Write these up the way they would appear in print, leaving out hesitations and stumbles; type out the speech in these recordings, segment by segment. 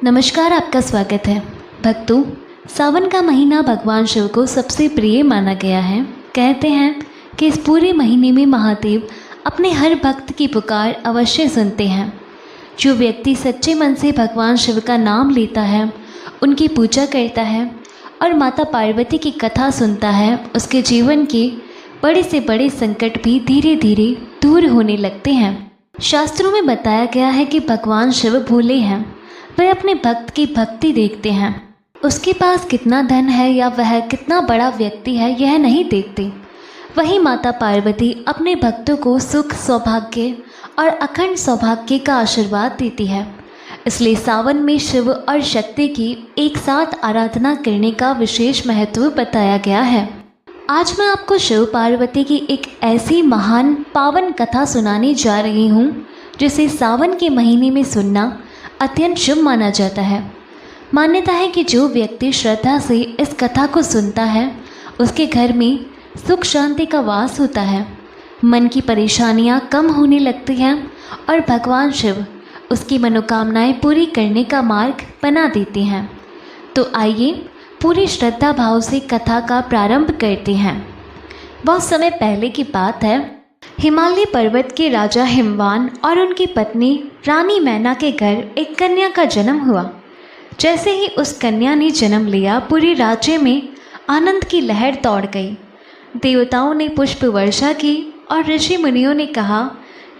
नमस्कार, आपका स्वागत है। भक्तों, सावन का महीना भगवान शिव को सबसे प्रिय माना गया है। कहते हैं कि इस पूरे महीने में महादेव अपने हर भक्त की पुकार अवश्य सुनते हैं। जो व्यक्ति सच्चे मन से भगवान शिव का नाम लेता है, उनकी पूजा करता है और माता पार्वती की कथा सुनता है, उसके जीवन के बड़े से बड़े संकट भी धीरे धीरे दूर होने लगते हैं। शास्त्रों में बताया गया है कि भगवान शिव भोले हैं। वे अपने भक्त की भक्ति देखते हैं। उसके पास कितना धन है या वह कितना बड़ा व्यक्ति है, यह नहीं देखते। वहीं माता पार्वती अपने भक्तों को सुख, सौभाग्य और अखंड सौभाग्य का आशीर्वाद देती है। इसलिए सावन में शिव और शक्ति की एक साथ आराधना करने का विशेष महत्व बताया गया है। आज मैं आपको शिव पार्वती की एक ऐसी महान पावन कथा सुनाने जा रही हूँ जिसे सावन के महीने में सुनना अत्यंत शुभ माना जाता है। मान्यता है कि जो व्यक्ति श्रद्धा से इस कथा को सुनता है, उसके घर में सुख शांति का वास होता है, मन की परेशानियां कम होने लगती हैं और भगवान शिव उसकी मनोकामनाएं पूरी करने का मार्ग बना देते हैं। तो आइए पूरी श्रद्धा भाव से कथा का प्रारंभ करते हैं। बहुत समय पहले की बात है। हिमालय पर्वत के राजा हिमवान और उनकी पत्नी रानी मैना के घर एक कन्या का जन्म हुआ। जैसे ही उस कन्या ने जन्म लिया, पूरे राज्य में आनंद की लहर दौड़ गई। देवताओं ने पुष्प वर्षा की और ऋषि मुनियों ने कहा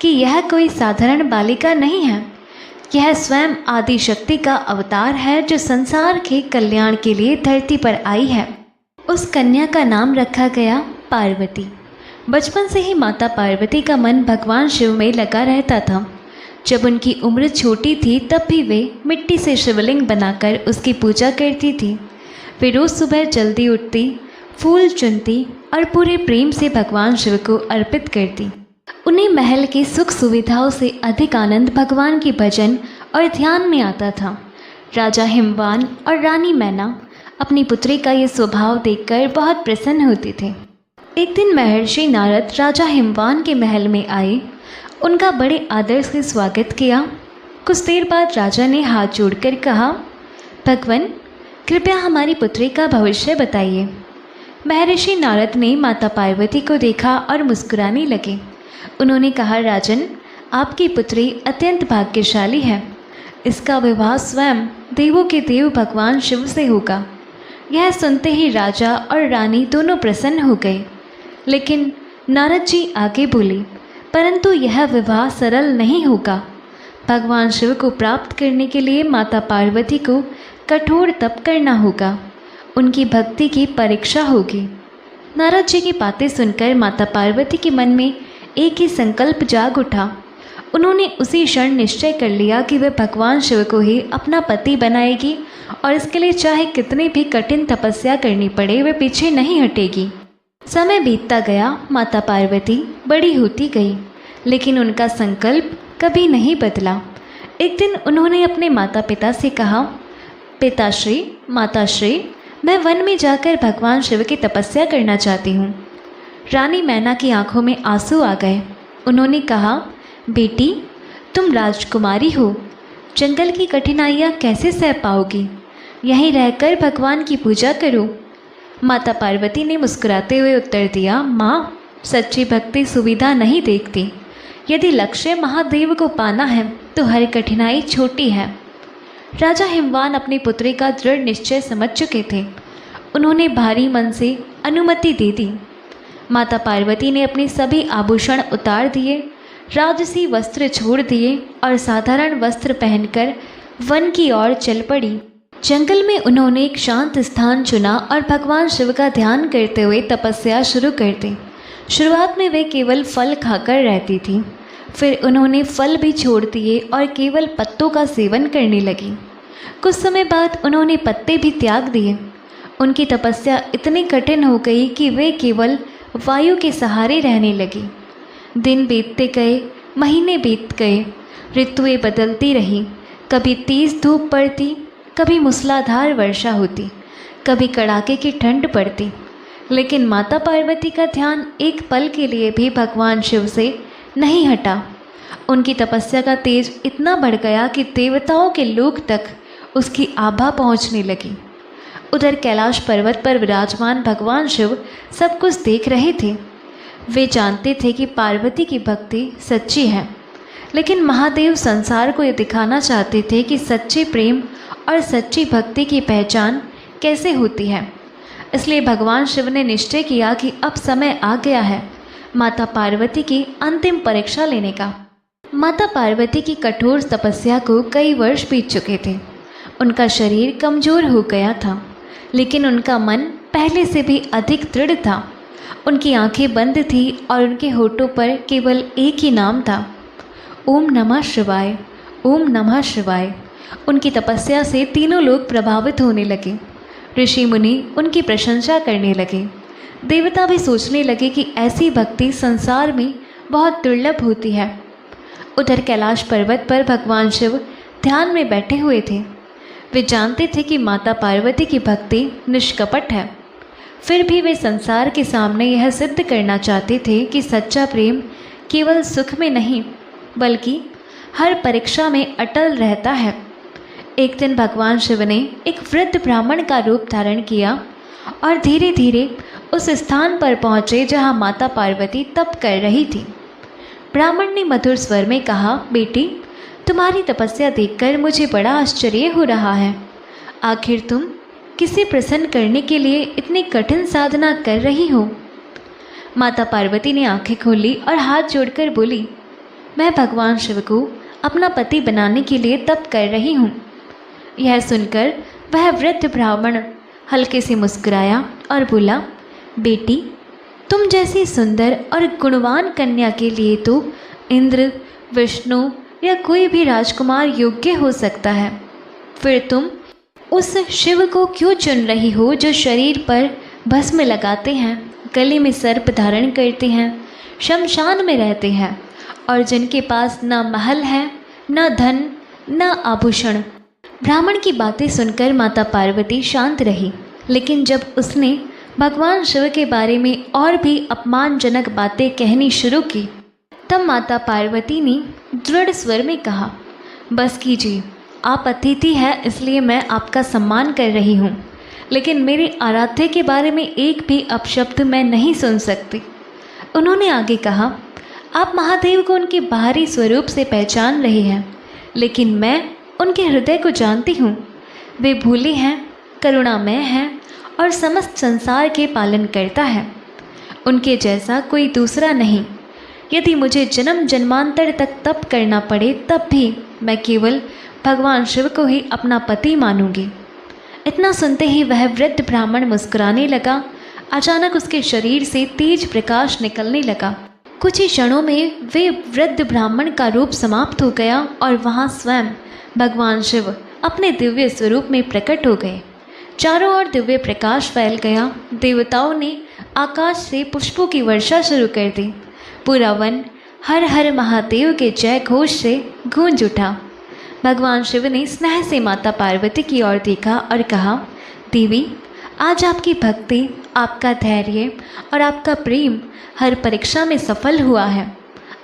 कि यह कोई साधारण बालिका नहीं है, यह स्वयं आदि शक्ति का अवतार है जो संसार के कल्याण के लिए धरती पर आई है। उस कन्या का नाम रखा गया पार्वती। बचपन से ही माता पार्वती का मन भगवान शिव में लगा रहता था। जब उनकी उम्र छोटी थी तब भी वे मिट्टी से शिवलिंग बनाकर उसकी पूजा करती थी। वे रोज़ सुबह जल्दी उठती, फूल चुनती और पूरे प्रेम से भगवान शिव को अर्पित करती। उन्हें महल की सुख सुविधाओं से अधिक आनंद भगवान के भजन और ध्यान में आता था। राजा हिमवान और रानी मैना अपनी पुत्री का ये स्वभाव देखकर बहुत प्रसन्न होते थे। एक दिन महर्षि नारद राजा हिमवान के महल में आए। उनका बड़े आदर से स्वागत किया। कुछ देर बाद राजा ने हाथ जोड़कर कहा, भगवान, कृपया हमारी पुत्री का भविष्य बताइए। महर्षि नारद ने माता पार्वती को देखा और मुस्कुराने लगे। उन्होंने कहा, राजन, आपकी पुत्री अत्यंत भाग्यशाली है। इसका विवाह स्वयं देवों के देव भगवान शिव से होगा। यह सुनते ही राजा और रानी दोनों प्रसन्न हो गए। लेकिन नारद जी आगे बोले, परंतु यह विवाह सरल नहीं होगा। भगवान शिव को प्राप्त करने के लिए माता पार्वती को कठोर तप करना होगा। उनकी भक्ति की परीक्षा होगी। नारद जी की बातें सुनकर माता पार्वती के मन में एक ही संकल्प जाग उठा। उन्होंने उसी क्षण निश्चय कर लिया कि वह भगवान शिव को ही अपना पति बनाएगी और इसके लिए चाहे कितनी भी कठिन तपस्या करनी पड़े, वह पीछे नहीं हटेगी। समय बीतता गया। माता पार्वती बड़ी होती गई, लेकिन उनका संकल्प कभी नहीं बदला। एक दिन उन्होंने अपने माता पिता से कहा, पिताश्री, माताश्री, मैं वन में जाकर भगवान शिव की तपस्या करना चाहती हूँ। रानी मैना की आंखों में आंसू आ गए। उन्होंने कहा, बेटी, तुम राजकुमारी हो, जंगल की कठिनाइयाँ कैसे सह पाओगी? यहीं रहकर भगवान की पूजा करो। माता पार्वती ने मुस्कुराते हुए उत्तर दिया, माँ, सच्ची भक्ति सुविधा नहीं देखती। यदि लक्ष्य महादेव को पाना है तो हर कठिनाई छोटी है। राजा हिमवान अपनी पुत्री का दृढ़ निश्चय समझ चुके थे। उन्होंने भारी मन से अनुमति दे दी। माता पार्वती ने अपने सभी आभूषण उतार दिए, राजसी वस्त्र छोड़ दिए और साधारण वस्त्र पहनकर वन की ओर चल पड़ी। जंगल में उन्होंने एक शांत स्थान चुना और भगवान शिव का ध्यान करते हुए तपस्या शुरू कर दी। शुरुआत में वे केवल फल खाकर रहती थी, फिर उन्होंने फल भी छोड़ दिए और केवल पत्तों का सेवन करने लगी। कुछ समय बाद उन्होंने पत्ते भी त्याग दिए। उनकी तपस्या इतनी कठिन हो गई कि वे केवल वायु के सहारे रहने लगी। दिन बीतते गए, महीने बीत गए, ऋतुएं बदलती रहीं। कभी तेज धूप पड़ती, कभी मूसलाधार वर्षा होती, कभी कड़ाके की ठंड पड़ती, लेकिन माता पार्वती का ध्यान एक पल के लिए भी भगवान शिव से नहीं हटा। उनकी तपस्या का तेज इतना बढ़ गया कि देवताओं के लोक तक उसकी आभा पहुँचने लगी। उधर कैलाश पर्वत पर विराजमान भगवान शिव सब कुछ देख रहे थे। वे जानते थे कि पार्वती की भक्ति सच्ची है, लेकिन महादेव संसार को ये दिखाना चाहते थे कि सच्चे प्रेम और सच्ची भक्ति की पहचान कैसे होती है। इसलिए भगवान शिव ने निश्चय किया कि अब समय आ गया है माता पार्वती की अंतिम परीक्षा लेने का। माता पार्वती की कठोर तपस्या को कई वर्ष बीत चुके थे। उनका शरीर कमज़ोर हो गया था, लेकिन उनका मन पहले से भी अधिक दृढ़ था। उनकी आंखें बंद थी और उनके होठों पर केवल एक ही नाम था, ओम नमः शिवाय, ओम नमः शिवाय। उनकी तपस्या से तीनों लोग प्रभावित होने लगे। ऋषि मुनि उनकी प्रशंसा करने लगे। देवता भी सोचने लगे कि ऐसी भक्ति संसार में बहुत दुर्लभ होती है। उधर कैलाश पर्वत पर भगवान शिव ध्यान में बैठे हुए थे। वे जानते थे कि माता पार्वती की भक्ति निष्कपट है। फिर भी वे संसार के सामने यह सिद्ध करना चाहते थे कि सच्चा प्रेम केवल सुख में नहीं बल्कि हर परीक्षा में अटल रहता है। एक दिन भगवान शिव ने एक वृद्ध ब्राह्मण का रूप धारण किया और धीरे धीरे उस स्थान पर पहुँचे जहाँ माता पार्वती तप कर रही थी। ब्राह्मण ने मधुर स्वर में कहा, बेटी, तुम्हारी तपस्या देखकर मुझे बड़ा आश्चर्य हो रहा है। आखिर तुम किसे प्रसन्न करने के लिए इतनी कठिन साधना कर रही हो? माता पार्वती ने आंखें खोली और हाथ जोड़कर बोली, मैं भगवान शिव को अपना पति बनाने के लिए तप कर रही हूँ। यह सुनकर वह वृद्ध ब्राह्मण हल्के से मुस्कुराया और बोला, बेटी, तुम जैसी सुंदर और गुणवान कन्या के लिए तो इंद्र, विष्णु या कोई भी राजकुमार योग्य हो सकता है। फिर तुम उस शिव को क्यों चुन रही हो जो शरीर पर भस्म लगाते हैं, गले में सर्प धारण करते हैं, शमशान में रहते हैं और जिनके पास न महल है, न धन, न आभूषण। ब्राह्मण की बातें सुनकर माता पार्वती शांत रही, लेकिन जब उसने भगवान शिव के बारे में और भी अपमानजनक बातें कहनी शुरू की, तब माता पार्वती ने दृढ़ स्वर में कहा, बस कीजिए, आप अतिथि हैं इसलिए मैं आपका सम्मान कर रही हूँ, लेकिन मेरे आराध्य के बारे में एक भी अपशब्द मैं नहीं सुन सकती। उन्होंने आगे कहा, आप महादेव को उनके बाहरी स्वरूप से पहचान रहे हैं, लेकिन मैं उनके हृदय को जानती हूँ। वे भोले हैं, करुणामय हैं और समस्त संसार के पालन करता है। उनके जैसा कोई दूसरा नहीं। यदि मुझे जन्म जन्मांतर तक तप करना पड़े तब भी मैं केवल भगवान शिव को ही अपना पति मानूंगी। इतना सुनते ही वह वृद्ध ब्राह्मण मुस्कुराने लगा। अचानक उसके शरीर से तेज प्रकाश निकलने लगा। कुछ ही क्षणों में वे वृद्ध ब्राह्मण का रूप समाप्त हो गया और वहाँ स्वयं भगवान शिव अपने दिव्य स्वरूप में प्रकट हो गए। चारों ओर दिव्य प्रकाश फैल गया। देवताओं ने आकाश से पुष्पों की वर्षा शुरू कर दी। पूरा वन हर हर महादेव के जय घोष से गूंज उठा। भगवान शिव ने स्नेह से माता पार्वती की ओर देखा और कहा, देवी, आज आपकी भक्ति, आपका धैर्य और आपका प्रेम हर परीक्षा में सफल हुआ है।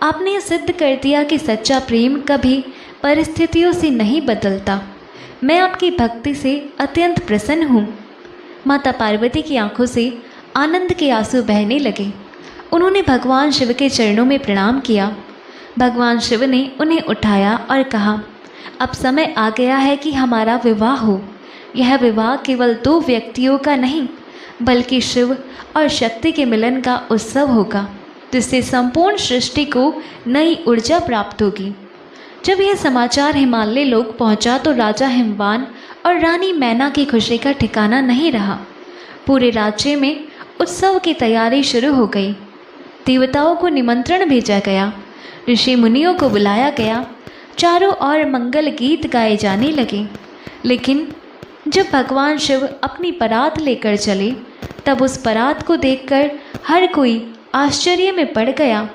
आपने यह सिद्ध कर दिया कि सच्चा प्रेम कभी परिस्थितियों से नहीं बदलता। मैं आपकी भक्ति से अत्यंत प्रसन्न हूँ। माता पार्वती की आंखों से आनंद के आंसू बहने लगे। उन्होंने भगवान शिव के चरणों में प्रणाम किया। भगवान शिव ने उन्हें उठाया और कहा, अब समय आ गया है कि हमारा विवाह हो। यह विवाह केवल दो व्यक्तियों का नहीं बल्कि शिव और शक्ति के मिलन का उत्सव होगा, जिससे संपूर्ण सृष्टि को नई ऊर्जा प्राप्त होगी। जब यह समाचार हिमालय लोक पहुंचा तो राजा हिमवान और रानी मैना की खुशी का ठिकाना नहीं रहा। पूरे राज्य में उत्सव की तैयारी शुरू हो गई। देवताओं को निमंत्रण भेजा गया, ऋषि मुनियों को बुलाया गया, चारों ओर मंगल गीत गाए जाने लगे। लेकिन जब भगवान शिव अपनी परात लेकर चले तब उस परात को देखकर हर कोई आश्चर्य में पड़ गया,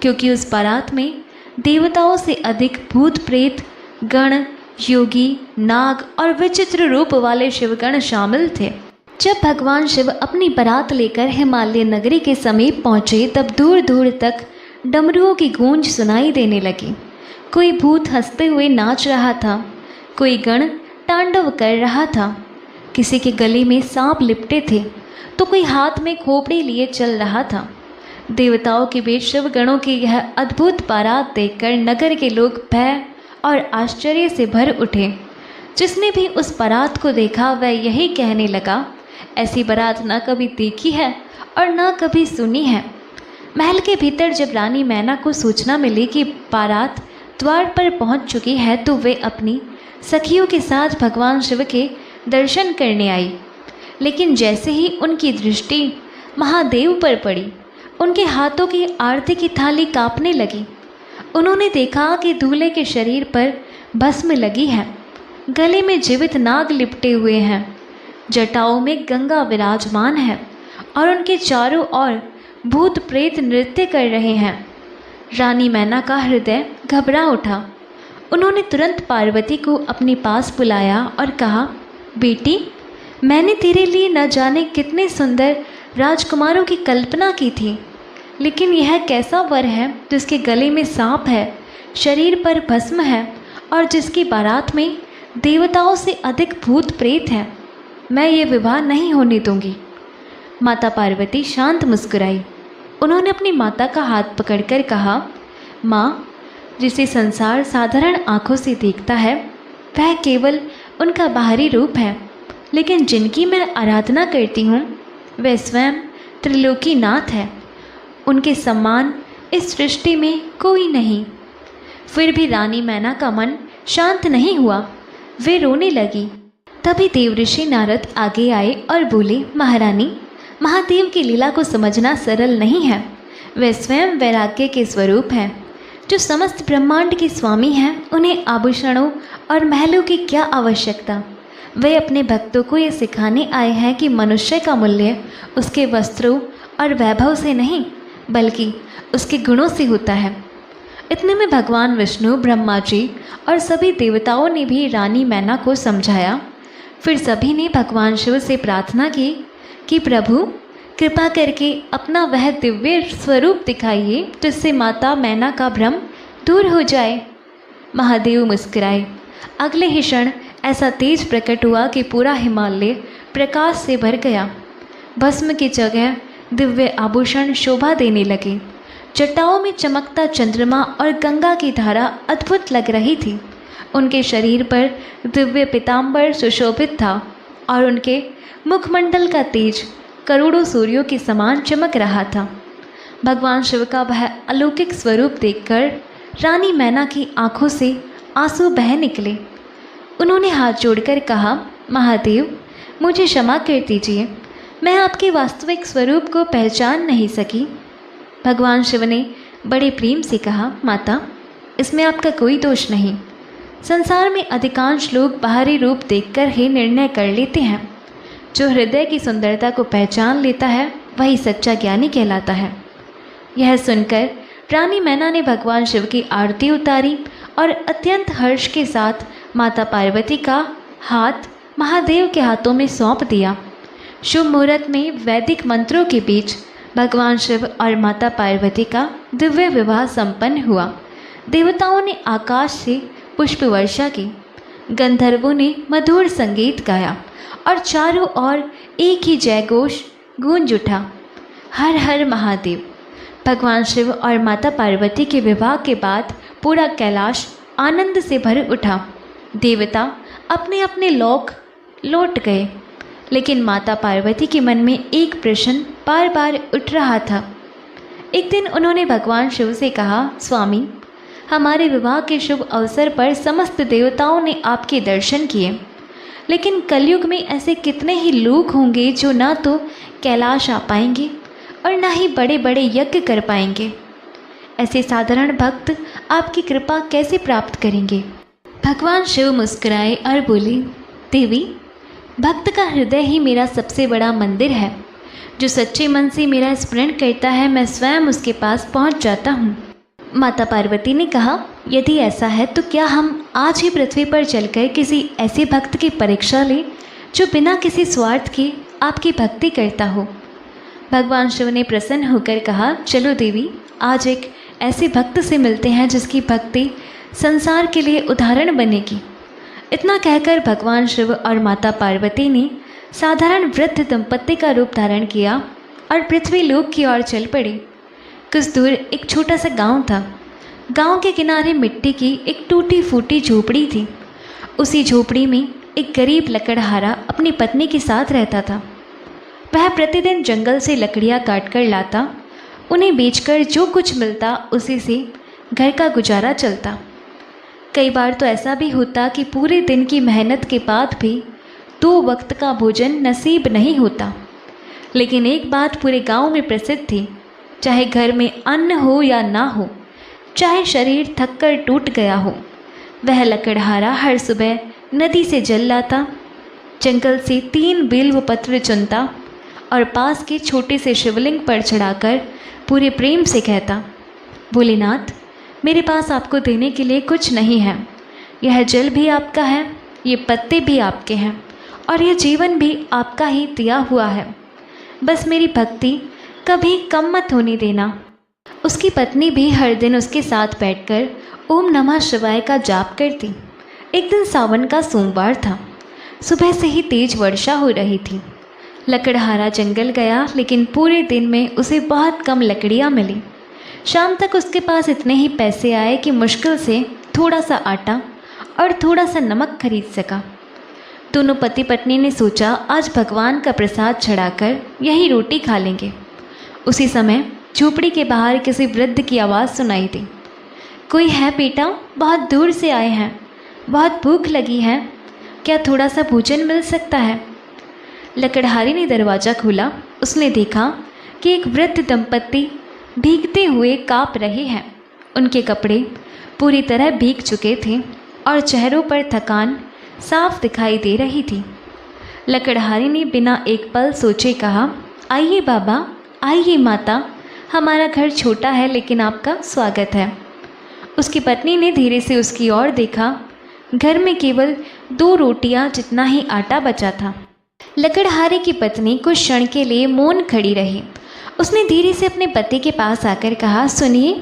क्योंकि उस परात में देवताओं से अधिक भूत प्रेत, गण, योगी, नाग और विचित्र रूप वाले शिवगण शामिल थे। जब भगवान शिव अपनी बारात लेकर हिमालय नगरी के समीप पहुँचे तब दूर दूर तक डमरुओं की गूंज सुनाई देने लगी। कोई भूत हंसते हुए नाच रहा था, कोई गण तांडव कर रहा था। किसी के गले में सांप लिपटे थे तो कोई हाथ में खोपड़ी लिए चल रहा था। देवताओं के बीच शिवगणों की यह अद्भुत बारात देखकर नगर के लोग भय और आश्चर्य से भर उठे। जिसने भी उस बारात को देखा वह यही कहने लगा, ऐसी बारात न कभी देखी है और न कभी सुनी है। महल के भीतर जब रानी मैना को सूचना मिली कि बारात द्वार पर पहुंच चुकी है तो वे अपनी सखियों के साथ भगवान शिव के दर्शन करने आई। लेकिन जैसे ही उनकी दृष्टि महादेव पर पड़ी, उनके हाथों की आरती की थाली कांपने लगी। उन्होंने देखा कि दूल्हे के शरीर पर भस्म लगी है, गले में जीवित नाग लिपटे हुए हैं, जटाओं में गंगा विराजमान है और उनके चारों ओर भूत प्रेत नृत्य कर रहे हैं। रानी मैना का हृदय घबरा उठा। उन्होंने तुरंत पार्वती को अपने पास बुलाया और कहा, बेटी, मैंने तेरे लिए न जाने कितने सुंदर राजकुमारों की कल्पना की थी, लेकिन यह कैसा वर है जिसके गले में सांप है, शरीर पर भस्म है और जिसकी बारात में देवताओं से अधिक भूत प्रेत हैं। मैं ये विवाह नहीं होने दूंगी। माता पार्वती शांत मुस्कुराई। उन्होंने अपनी माता का हाथ पकड़कर कहा, माँ, जिसे संसार साधारण आँखों से देखता है वह केवल उनका बाहरी रूप है, लेकिन जिनकी मैं आराधना करती हूँ वह स्वयं त्रिलोकीनाथ है। उनके समान इस सृष्टि में कोई नहीं। फिर भी रानी मैना का मन शांत नहीं हुआ। वे रोने लगी। तभी देवऋषि नारद आगे आए और बोले, महारानी, महादेव की लीला को समझना सरल नहीं है। वे स्वयं वैराग्य के स्वरूप हैं। जो समस्त ब्रह्मांड के स्वामी हैं, उन्हें आभूषणों और महलों की क्या आवश्यकता। वे अपने भक्तों को ये सिखाने आए हैं कि मनुष्य का मूल्य उसके वस्त्रों और वैभव से नहीं बल्कि उसके गुणों से होता है। इतने में भगवान विष्णु, ब्रह्मा जी और सभी देवताओं ने भी रानी मैना को समझाया। फिर सभी ने भगवान शिव से प्रार्थना की कि प्रभु, कृपा करके अपना वह दिव्य स्वरूप दिखाइए जिससे माता मैना का भ्रम दूर हो जाए। महादेव मुस्कुराए। अगले ही क्षण ऐसा तेज प्रकट हुआ कि पूरा हिमालय प्रकाश से भर गया। भस्म की जगह दिव्य आभूषण शोभा देने लगे। जटाओं में चमकता चंद्रमा और गंगा की धारा अद्भुत लग रही थी। उनके शरीर पर दिव्य पीताम्बर सुशोभित था और उनके मुखमंडल का तेज करोड़ों सूर्यों के समान चमक रहा था। भगवान शिव का वह अलौकिक स्वरूप देखकर रानी मैना की आंखों से आंसू बह निकले। उन्होंने हाथ जोड़कर कहा, महादेव, मुझे क्षमा कर दीजिए, मैं आपके वास्तविक स्वरूप को पहचान नहीं सकी। भगवान शिव ने बड़े प्रेम से कहा, माता, इसमें आपका कोई दोष नहीं। संसार में अधिकांश लोग बाहरी रूप देखकर ही निर्णय कर लेते हैं। जो हृदय की सुंदरता को पहचान लेता है वही सच्चा ज्ञानी कहलाता है। यह सुनकर रानी मैना ने भगवान शिव की आरती उतारी और अत्यंत हर्ष के साथ माता पार्वती का हाथ महादेव के हाथों में सौंप दिया। शुभ मुहूर्त में वैदिक मंत्रों के बीच भगवान शिव और माता पार्वती का दिव्य विवाह संपन्न हुआ। देवताओं ने आकाश से पुष्प वर्षा की, गंधर्वों ने मधुर संगीत गाया और चारों ओर एक ही जयघोष गूंज उठा, हर हर महादेव। भगवान शिव और माता पार्वती के विवाह के बाद पूरा कैलाश आनंद से भर उठा। देवता अपने अपने लोक लौट गए, लेकिन माता पार्वती के मन में एक प्रश्न बार बार उठ रहा था। एक दिन उन्होंने भगवान शिव से कहा, स्वामी, हमारे विवाह के शुभ अवसर पर समस्त देवताओं ने आपके दर्शन किए, लेकिन कलयुग में ऐसे कितने ही लोग होंगे जो ना तो कैलाश आ पाएंगे और ना ही बड़े बड़े यज्ञ कर पाएंगे। ऐसे साधारण भक्त आपकी कृपा कैसे प्राप्त करेंगे। भगवान शिव मुस्कुराए और बोले, देवी, भक्त का हृदय ही मेरा सबसे बड़ा मंदिर है। जो सच्चे मन से मेरा स्मरण करता है, मैं स्वयं उसके पास पहुंच जाता हूँ। माता पार्वती ने कहा, यदि ऐसा है तो क्या हम आज ही पृथ्वी पर चलकर किसी ऐसे भक्त की परीक्षा लें जो बिना किसी स्वार्थ के आपकी भक्ति करता हो। भगवान शिव ने प्रसन्न होकर कहा, चलो देवी, आज एक ऐसे भक्त से मिलते हैं जिसकी भक्ति संसार के लिए उदाहरण बनेगी। इतना कहकर भगवान शिव और माता पार्वती ने साधारण वृद्ध दंपत्ति का रूप धारण किया और पृथ्वी लोक की ओर चल पड़ी। कुछ दूर एक छोटा सा गांव था। गांव के किनारे मिट्टी की एक टूटी फूटी झोपड़ी थी। उसी झोपड़ी में एक गरीब लकड़हारा अपनी पत्नी के साथ रहता था। वह प्रतिदिन जंगल से लकड़ियाँ काट कर लाता, उन्हें बेचकर जो कुछ मिलता उसी से घर का गुजारा चलता। कई बार तो ऐसा भी होता कि पूरे दिन की मेहनत के बाद भी 2 वक्त का भोजन नसीब नहीं होता। लेकिन एक बात पूरे गांव में प्रसिद्ध थी, चाहे घर में अन्न हो या ना हो, चाहे शरीर थक कर टूट गया हो, वह लकड़हारा हर सुबह नदी से जल लाता, जंगल से 3 बेलव पत्र चुनता और पास के छोटे से शिवलिंग पर चढ़ाकर पूरे प्रेम से कहता, भोलेनाथ, मेरे पास आपको देने के लिए कुछ नहीं है। यह जल भी आपका है, ये पत्ते भी आपके हैं और यह जीवन भी आपका ही दिया हुआ है। बस मेरी भक्ति कभी कम मत होने देना। उसकी पत्नी भी हर दिन उसके साथ बैठकर ओम नमः शिवाय का जाप करती। एक दिन सावन का सोमवार था। सुबह से ही तेज वर्षा हो रही थी। लकड़हारा जंगल गया, लेकिन पूरे दिन में उसे बहुत कम लकड़ियाँ मिली। शाम तक उसके पास इतने ही पैसे आए कि मुश्किल से थोड़ा सा आटा और थोड़ा सा नमक खरीद सका। दोनों पति पत्नी ने सोचा, आज भगवान का प्रसाद चढ़ाकर यही रोटी खा लेंगे। उसी समय झोपड़ी के बाहर किसी वृद्ध की आवाज़ सुनाई दी, कोई है बेटा? बहुत दूर से आए हैं, बहुत भूख लगी है, क्या थोड़ा सा भोजन मिल सकता है? लकड़हारी ने दरवाज़ा खोला। उसने देखा कि एक वृद्ध दंपत्ति भीगते हुए काँप रहे हैं। उनके कपड़े पूरी तरह भीग चुके थे और चेहरों पर थकान साफ दिखाई दे रही थी। लकड़हारी ने बिना एक पल सोचे कहा, आइए बाबा, आइए माता, हमारा घर छोटा है लेकिन आपका स्वागत है। उसकी पत्नी ने धीरे से उसकी ओर देखा। घर में केवल 2 रोटियां जितना ही आटा बचा था। लकड़हारे की पत्नी कुछ क्षण के लिए मौन खड़ी रही। उसने धीरे से अपने पति के पास आकर कहा, सुनिए,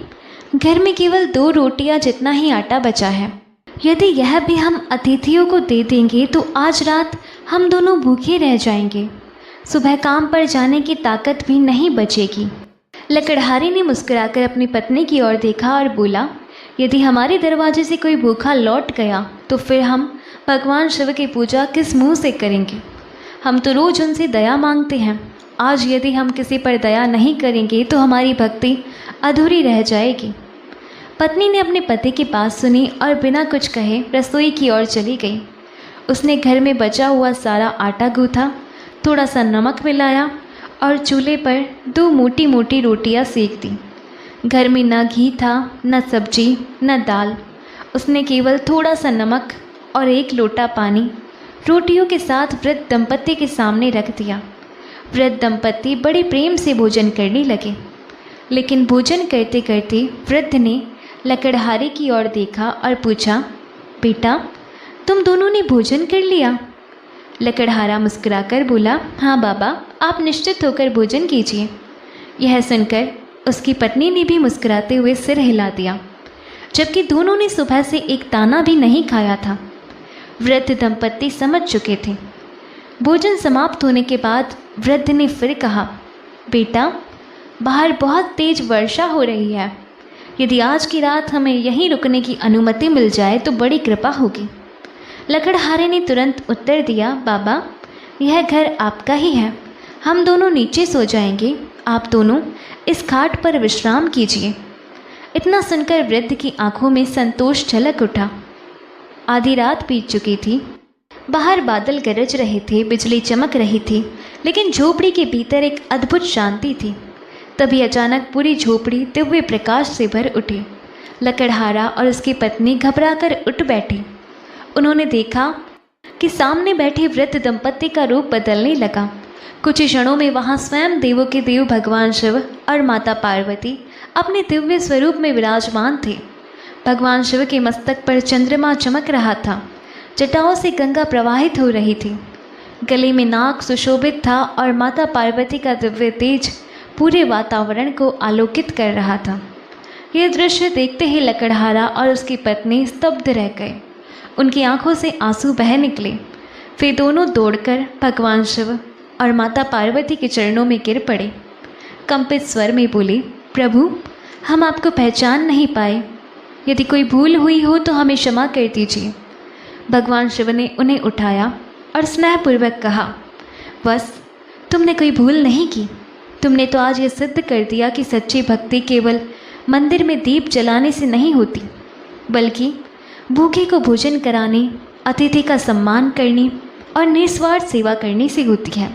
घर में केवल 2 रोटियां जितना ही आटा बचा है। यदि यह भी हम अतिथियों को दे देंगे तो आज रात हम दोनों भूखे रह जाएंगे। सुबह काम पर जाने की ताकत भी नहीं बचेगी। लकड़हारी ने मुस्कुराकर अपनी पत्नी की ओर देखा और बोला, यदि हमारे दरवाजे से कोई भूखा लौट गया तो फिर हम भगवान शिव की पूजा किस मुंह से करेंगे? हम तो रोज़ उनसे दया मांगते हैं। आज यदि हम किसी पर दया नहीं करेंगे तो हमारी भक्ति अधूरी रह जाएगी। पत्नी ने अपने पति की बात सुनी और बिना कुछ कहे रसोई की ओर चली गई। उसने घर में बचा हुआ सारा आटा गूँथा, थोड़ा सा नमक मिलाया और चूल्हे पर 2 मोटी मोटी रोटियां सेक दी। घर में न घी था, न सब्जी, न दाल। उसने केवल थोड़ा सा नमक और 1 लोटा पानी रोटियों के साथ वृद्ध दंपत्ति के सामने रख दिया। वृद्ध दंपत्ति बड़े प्रेम से भोजन करने लगे, लेकिन भोजन करते करते वृद्ध ने लकड़हारे की ओर देखा और पूछा, बेटा, तुम दोनों ने भोजन कर लिया? लकड़हारा मुस्कुराकर बोला, हाँ बाबा, आप निश्चित होकर भोजन कीजिए। यह सुनकर उसकी पत्नी ने भी मुस्कुराते हुए सिर हिला दिया, जबकि दोनों ने सुबह से एक दाना भी नहीं खाया था। वृद्ध दंपत्ति समझ चुके थे। भोजन समाप्त होने के बाद वृद्ध ने फिर कहा, बेटा, बाहर बहुत तेज वर्षा हो रही है। यदि आज की रात हमें यहीं रुकने की अनुमति मिल जाए तो बड़ी कृपा होगी। लकड़हारे ने तुरंत उत्तर दिया, बाबा, यह घर आपका ही है। हम दोनों नीचे सो जाएंगे, आप दोनों इस खाट पर विश्राम कीजिए। इतना सुनकर वृद्ध की आंखों में संतोष झलक उठा। आधी रात बीत चुकी थी। बाहर बादल गरज रहे थे, बिजली चमक रही थी, लेकिन झोपड़ी के भीतर एक अद्भुत शांति थी। तभी अचानक पूरी झोपड़ी दिव्य प्रकाश से भर उठी। लकड़हारा और उसकी पत्नी घबराकर उठ बैठी। उन्होंने देखा कि सामने बैठे वृद्ध दंपत्ति का रूप बदलने लगा। कुछ ही क्षणों में वहाँ स्वयं देवों के देव भगवान शिव और माता पार्वती अपने दिव्य स्वरूप में विराजमान थे। भगवान शिव के मस्तक पर चंद्रमा चमक रहा था। जटाओं से गंगा प्रवाहित हो रही थी। गले में नाग सुशोभित था और माता पार्वती का दिव्य तेज पूरे वातावरण को आलोकित कर रहा था। यह दृश्य देखते ही लकड़हारा और उसकी पत्नी स्तब्ध रह गए। उनकी आंखों से आंसू बह निकले। वे दोनों दौड़कर भगवान शिव और माता पार्वती के चरणों में गिर पड़े। कंपित स्वर में बोले, प्रभु, हम आपको पहचान नहीं पाए। यदि कोई भूल हुई हो तो हमें क्षमा कर दीजिए। भगवान शिव ने उन्हें उठाया और स्नेहपूर्वक कहा, बस तुमने कोई भूल नहीं की। तुमने तो आज ये सिद्ध कर दिया कि सच्ची भक्ति केवल मंदिर में दीप जलाने से नहीं होती, बल्कि भूखे को भोजन कराने, अतिथि का सम्मान करने और निस्वार्थ सेवा करने से होती है।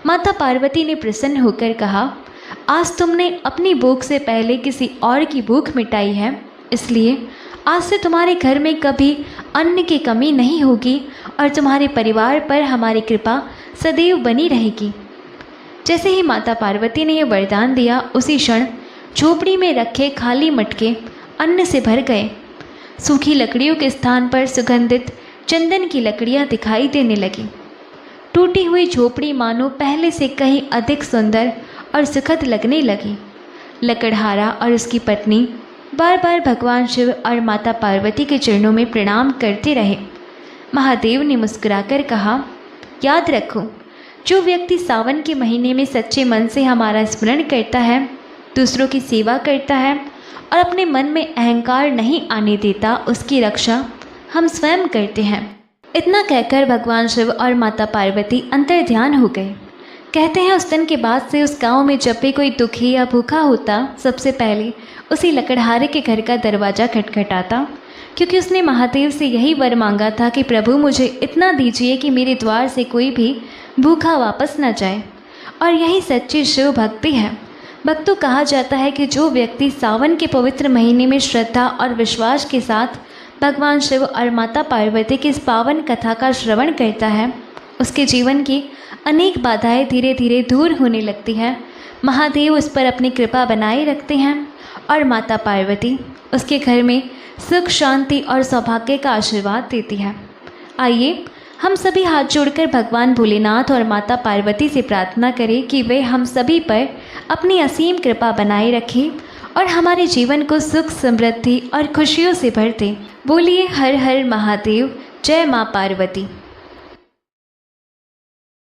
माता पार्वती ने प्रसन्न होकर कहा, आज तुमने अपनी भूख से पहले किसी और की भूख मिटाई है, इसलिए आज से तुम्हारे घर में कभी अन्न की कमी नहीं होगी और तुम्हारे परिवार पर हमारी कृपा सदैव बनी रहेगी। जैसे ही माता पार्वती ने यह वरदान दिया, उसी क्षण झोपड़ी में रखे खाली मटके अन्न से भर गए। सूखी लकड़ियों के स्थान पर सुगंधित चंदन की लकड़ियां दिखाई देने लगी। टूटी हुई झोपड़ी मानो पहले से कहीं अधिक सुंदर और सुखद लगने लगी। लकड़हारा और उसकी पत्नी बार बार भगवान शिव और माता पार्वती के चरणों में प्रणाम करते रहे। महादेव ने मुस्कुराकर कहा, याद रखो, जो व्यक्ति सावन के महीने में सच्चे मन से हमारा स्मरण करता है, दूसरों की सेवा करता है और अपने मन में अहंकार नहीं आने देता, उसकी रक्षा हम स्वयं करते हैं। इतना कहकर भगवान शिव और माता पार्वती अंतर्ध्यान हो गए। कहते हैं उस दिन के बाद से उस गांव में जब भी कोई दुखी या भूखा होता, सबसे पहले उसी लकड़हारे के घर का दरवाज़ा खटखटाता, क्योंकि उसने महादेव से यही वर मांगा था कि प्रभु, मुझे इतना दीजिए कि मेरे द्वार से कोई भी भूखा वापस न जाए। और यही सच्ची शिव भक्ति है। भक्तों, कहा जाता है कि जो व्यक्ति सावन के पवित्र महीने में श्रद्धा और विश्वास के साथ भगवान शिव और माता पार्वती की इस पावन कथा का श्रवण करता है, उसके जीवन की अनेक बाधाएं धीरे धीरे दूर होने लगती है। महादेव उस पर अपनी कृपा बनाए रखते हैं और माता पार्वती उसके घर में सुख, शांति और सौभाग्य का आशीर्वाद देती है। आइए हम सभी हाथ जोड़कर भगवान भोलेनाथ और माता पार्वती से प्रार्थना करें कि वे हम सभी पर अपनी असीम कृपा बनाए रखें और हमारे जीवन को सुख, समृद्धि और खुशियों से भर दें। बोलिए हर हर महादेव, जय माँ पार्वती।